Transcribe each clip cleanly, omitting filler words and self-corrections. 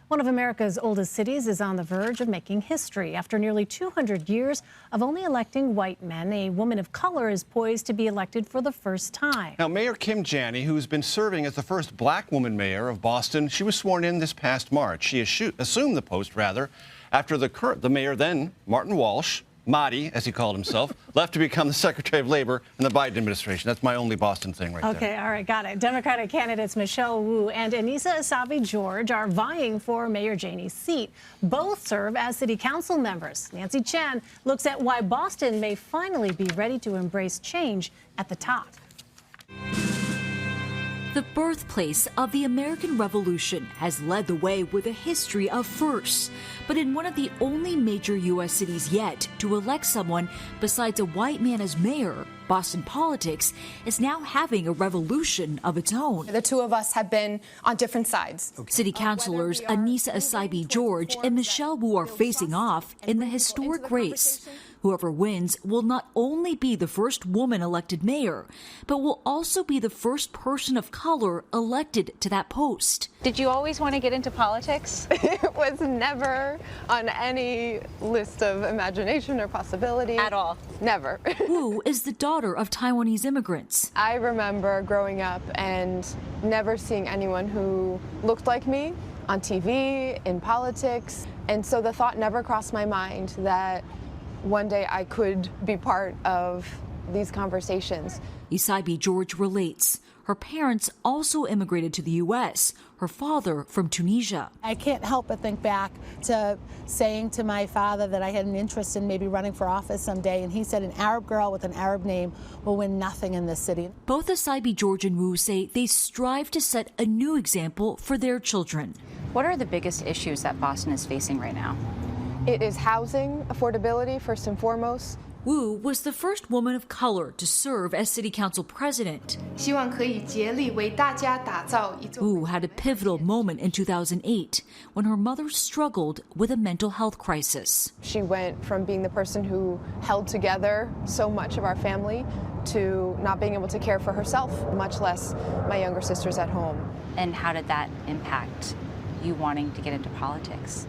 One of America's oldest cities is on the verge of making history. After nearly 200 years of only electing white men, a woman of color is poised to be elected for the first time. Now, Mayor Kim Janey, who's been serving as the first black woman mayor of Boston, she was sworn in this past March. She assumed the post, after the mayor then, Martin Walsh, Marty, as he called himself, left to become the Secretary of Labor in the Biden administration. That's my only Boston thing right there. Okay, all right, got it. Democratic candidates Michelle Wu and Anissa Essaybi-George are vying for Mayor Janey's seat. Both serve as city council members. Nancy Chen looks at why Boston may finally be ready to embrace change at the top. The birthplace of the American Revolution has led the way with a history of firsts, but in one of the only major U.S. cities yet to elect someone besides a white man as mayor, Boston politics is now having a revolution of its own. The two of us have been on different sides. City councilors Anissa Essaybi-George and Michelle Wu are facing off in the historic race. Whoever wins will not only be the first woman elected mayor, but will also be the first person of color elected to that post. Did you always want to get into politics? It was never on any list of imagination or possibility. At all? Never. Wu is the daughter of Taiwanese immigrants. I remember growing up and never seeing anyone who looked like me on TV, in politics, and so the thought never crossed my mind that one day I could be part of these conversations. Essaybi-George relates. Her parents also immigrated to the U.S., her father from Tunisia. I can't help but think back to saying to my father that I had an interest in maybe running for office someday, and he said an Arab girl with an Arab name will win nothing in this city. Both Essaybi-George and Wu say they strive to set a new example for their children. What are the biggest issues that Boston is facing right now? It is housing affordability, first and foremost. Wu was the first woman of color to serve as city council president. Wu had a pivotal moment in 2008 when her mother struggled with a mental health crisis. She went from being the person who held together so much of our family to not being able to care for herself, much less my younger sisters at home. And how did that impact you wanting to get into politics?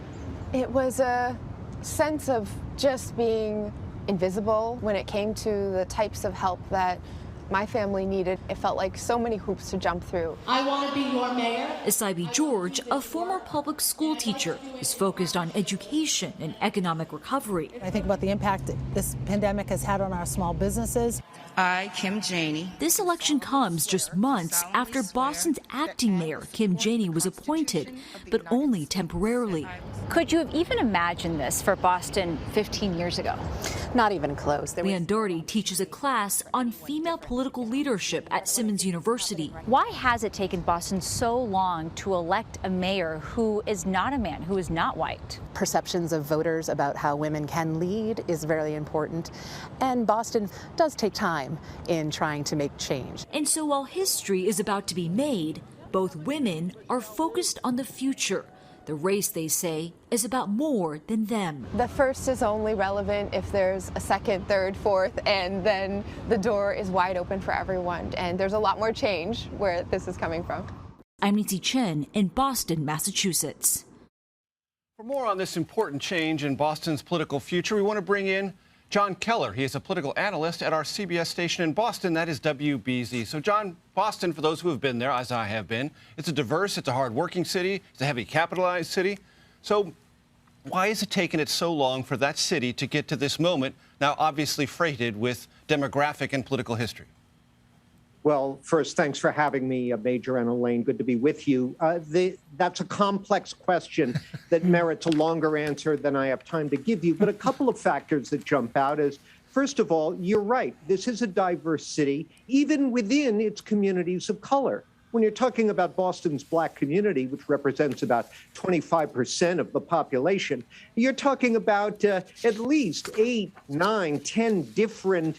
It was a sense of just being invisible when it came to the types of help that my family needed. It felt like so many hoops to jump through. I want to be your mayor. Essaybi-George, a former public school teacher, is focused on education and economic recovery. I think about the impact this pandemic has had on our small businesses. I, Kim Janey. This election comes just months after Boston's acting mayor, Kim Janey, was appointed, but only temporarily. Could you have even imagined this for Boston 15 years ago? Not even close. Leanne Doherty teaches a class on female political leadership at Simmons University. Why has it taken Boston so long to elect a mayor who is not a man, who is not white? Perceptions of voters about how women can lead is very important, and Boston does take time in trying to make change. And so while history is about to be made, both women are focused on the future. The race, they say, is about more than them. The first is only relevant if there's a second, third, fourth, and then the door is wide open for everyone. And there's a lot more change where this is coming from. I'm Nancy Chen in Boston, Massachusetts. For more on this important change in Boston's political future, we want to bring in Jon Keller. He is a political analyst at our CBS station in Boston. That is WBZ. So, John, Boston, for those who have been there, as I have been, it's a diverse, it's a hard-working city, it's a heavy capitalized city. So why has it taken it so long for that city to get to this moment, now obviously freighted with demographic and political history? Well, first, thanks for having me, Major and Elaine. Good to be with you. That's a complex question that merits a longer answer than I have time to give you. But a couple of factors that jump out is, first of all, you're right. This is a diverse city, even within its communities of color. When you're talking about Boston's black community, which represents about 25% of the population, you're talking about at least 8, 9, 10 different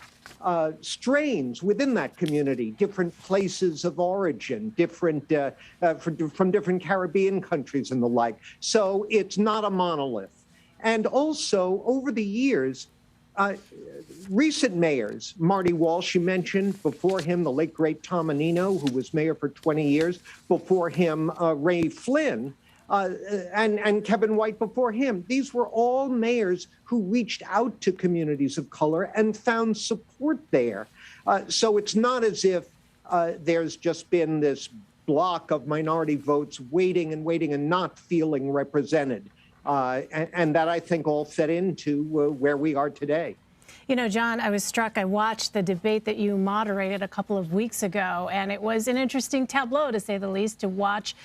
strains within that community, different places of origin, different from different Caribbean countries and the like. So it's not a monolith. And also, over the years, recent mayors, Marty Walsh, you mentioned, before him, the late, great Tom Menino, who was mayor for 20 years, before him, Ray Flynn, and Kevin White before him. These were all mayors who reached out to communities of color and found support there. So it's not as if there's just been this block of minority votes waiting and not feeling represented. And that, I think, all fed into where we are today. You know, John, I was struck. I watched the debate that you moderated a couple of weeks ago, and it was an interesting tableau, to say the least, to watch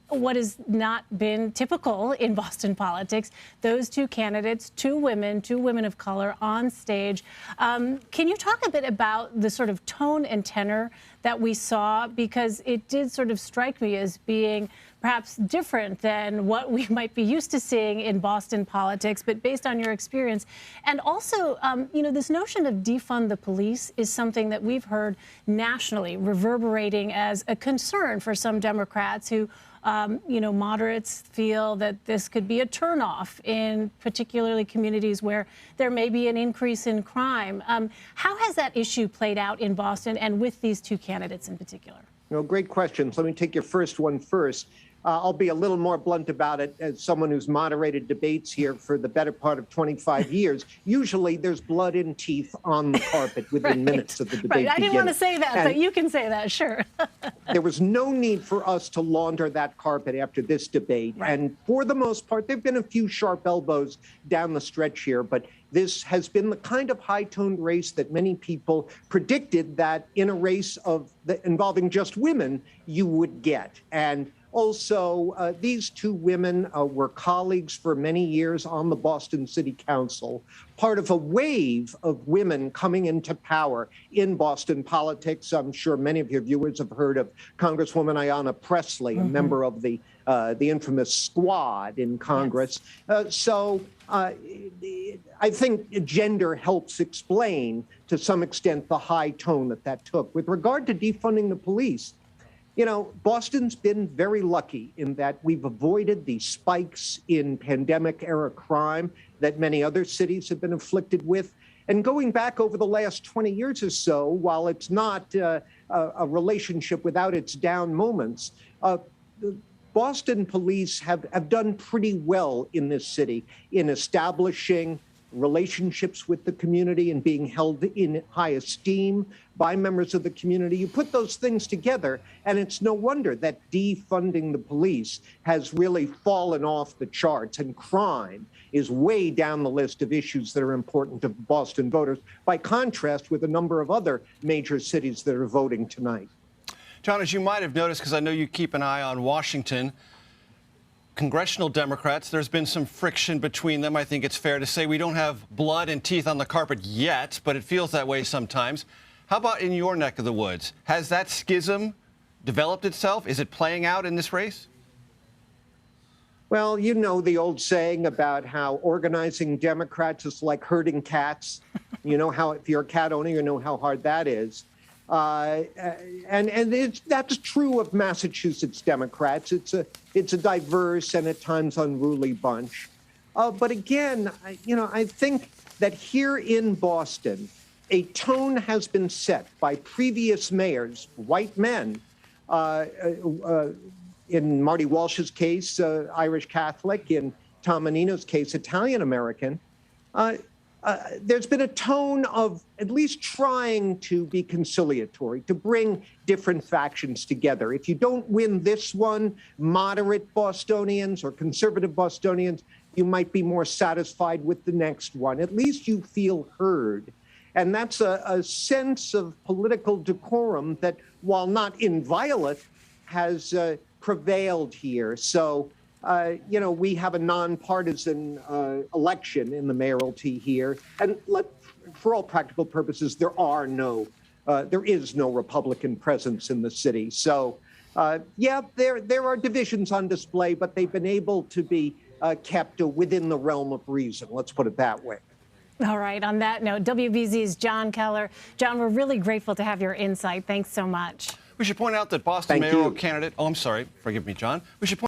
what has not been typical in Boston politics. Those two candidates, two women of color on stage. Can you talk a bit about the sort of tone and tenor that we saw? Because it did sort of strike me as being perhaps different than what we might be used to seeing in Boston politics, but based on your experience. And also, you know, this notion of defund the police is something that we've heard nationally reverberating as a concern for some Democrats who, you know, moderates feel that this could be a turnoff in particularly communities where there may be an increase in crime. How has that issue played out in Boston and with these two candidates in particular? You know, great questions. Let me take your first one first. I'll be a little more blunt about it as someone who's moderated debates here for the better part of 25 years. Usually there's blood and teeth on the carpet within minutes of the debate. I didn't want to say that, but you can say that, sure. There was no need for us to launder that carpet after this debate. Right. And for the most part, there have been a few sharp elbows down the stretch here, but this has been the kind of high-toned race that many people predicted that in a race involving just women, you would get. And also, these two women were colleagues for many years on the Boston City Council, part of a wave of women coming into power in Boston politics. I'm sure many of your viewers have heard of Congresswoman Ayanna Pressley, a member of the infamous Squad in Congress. Yes. So I think gender helps explain, to some extent, the high tone that took. With regard to defunding the police, you know, Boston's been very lucky in that we've avoided the spikes in pandemic-era crime that many other cities have been afflicted with. And going back over the last 20 years or so, while it's not a relationship without its down moments, Boston police have done pretty well in this city in establishing relationships with the community and being held in high esteem by members of the community. You put those things together, and it's no wonder that defunding the police has really fallen off the charts, and crime is way down the list of issues that are important to Boston voters, by contrast with a number of other major cities that are voting tonight. John, as you might have noticed, because I know you keep an eye on Washington, congressional Democrats, there's been some friction between them. I think it's fair to say we don't have blood and teeth on the carpet yet, but it feels that way sometimes. How about in your neck of the woods? Has that schism developed itself? Is it playing out in this race? Well, you know the old saying about how organizing Democrats is like herding cats. You know how, if you're a cat owner, you know how hard that is. That's true of Massachusetts Democrats. It's a diverse and at times unruly bunch. But again, you know, I think that here in Boston, a tone has been set by previous mayors, white men. In Marty Walsh's case, Irish Catholic. In Tom Menino's case, Italian American. There's been a tone of at least trying to be conciliatory, to bring different factions together. If you don't win this one, moderate Bostonians or conservative Bostonians, you might be more satisfied with the next one. At least you feel heard. And that's a sense of political decorum that, while not inviolate, has prevailed here. So, you know, we have a nonpartisan election in the mayoralty here. And for all practical purposes, there is no Republican presence in the city. So, yeah, there are divisions on display, but they've been able to be kept within the realm of reason. Let's put it that way. All right. On that note, WBZ's Jon Keller. John, we're really grateful to have your insight. Thanks so much. We should point out that Boston mayoral candidate. Oh, I'm sorry. Forgive me, John. We should point